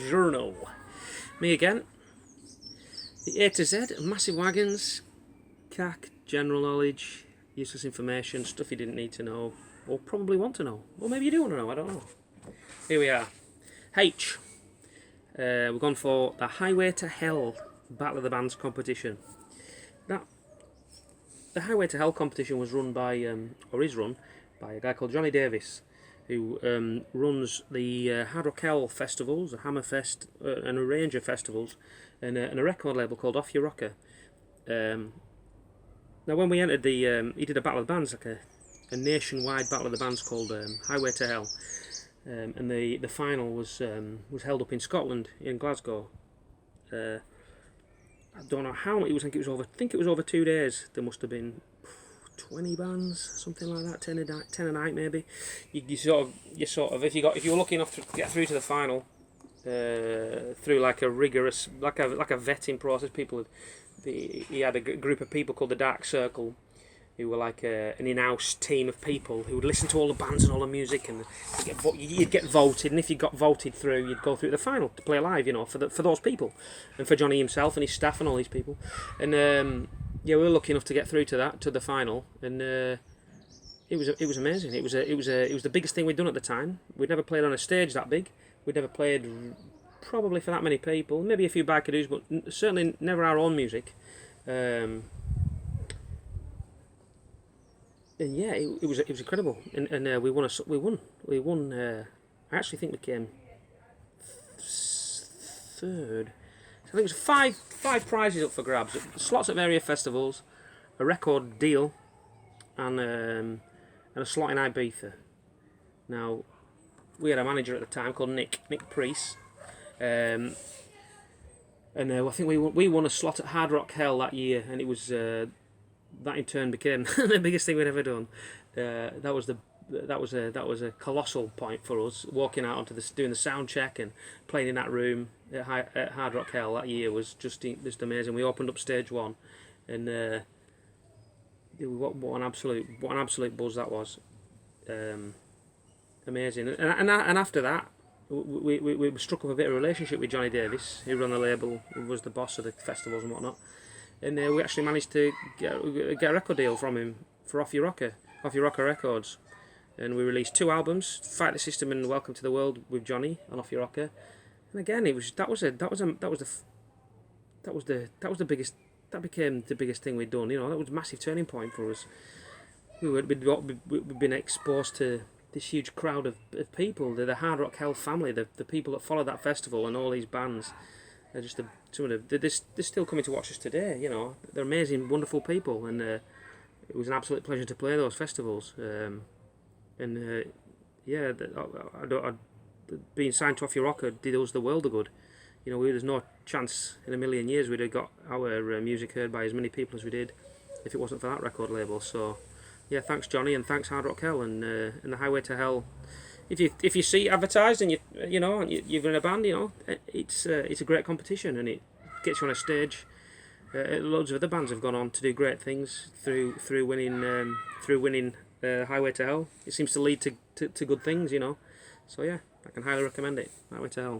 Buongiorno. Me again. The A to Z of Massive Wagons, CAC, general knowledge, useless information, stuff you didn't need to know, or probably want to know. Or maybe you do want to know, I don't know. Here we are. H. We've gone for the Highway to Hell Battle of the Bands competition. Now, the Highway to Hell competition was run by, or is run, by a guy called Johnny Davis, who runs the Hard Rock Hell festivals, the Hammerfest, and a range of festivals, and a record label called Off Your Rocker. Now, when we entered the, he did a Battle of the Bands, like a nationwide Battle of the Bands called Highway to Hell, and the final was held up in Scotland, in Glasgow. I don't know how many. I think it was over 2 days. There must have been 20 bands, something like that, 10 a night maybe. You sort of if you were lucky enough to get through to the final through like a rigorous, like a vetting process. He had a group of people called the Dark Circle, who were like an in-house team of people who would listen to all the bands and all the music, and you'd get voted, and if you got voted through, you'd go through to the final to play live, you know, for those people, and for Johnny himself and his staff and all these people. And yeah, we were lucky enough to get through to the final, and it was amazing. It was the biggest thing we'd done at the time. We'd never played on a stage that big. We'd never played probably for that many people. Maybe a few bikeadoos, but certainly never our own music. And yeah, it was incredible, and we won. I actually think we came third. So I think it was five prizes up for grabs. Slots at various festivals, a record deal, and a slot in Ibiza. Now, we had a manager at the time called Nick Priest, and I think we won a slot at Hard Rock Hell that year, and it was. That in turn became the biggest thing we'd ever done. That was a colossal point for us. Walking out onto doing the sound check and playing in that room at Hard Rock Hell that year was just amazing. We opened up stage one, and what an absolute buzz that was. Amazing. And after that, we struck up a bit of a relationship with Johnny Davis, who ran the label, who was the boss of the festivals and whatnot. And we actually managed to get a record deal from him for Off Your Rocker Records, and we released 2 albums, Fight the System and Welcome to the World with Johnny on Off Your Rocker. And again, that became the biggest thing we'd done. You know, that was a massive turning point for us. We'd been exposed to this huge crowd of people, the Hard Rock Hell family, the people that follow that festival and all these bands. They're just they're still coming to watch us today. You know, they're amazing, wonderful people, and it was an absolute pleasure to play those festivals. Yeah, being signed to Off Your Rocker did us the world of good. You know, there's no chance in a million years we'd have got our music heard by as many people as we did if it wasn't for that record label. So, yeah, thanks Johnny, and thanks Hard Rock Hell, and the Highway to Hell. If you see it advertised and you're in a band, you know, it's a great competition, and it gets you on a stage. Loads of other bands have gone on to do great things through winning Highway to Hell. It seems to lead to good things, you know. So yeah, I can highly recommend it. Highway to Hell.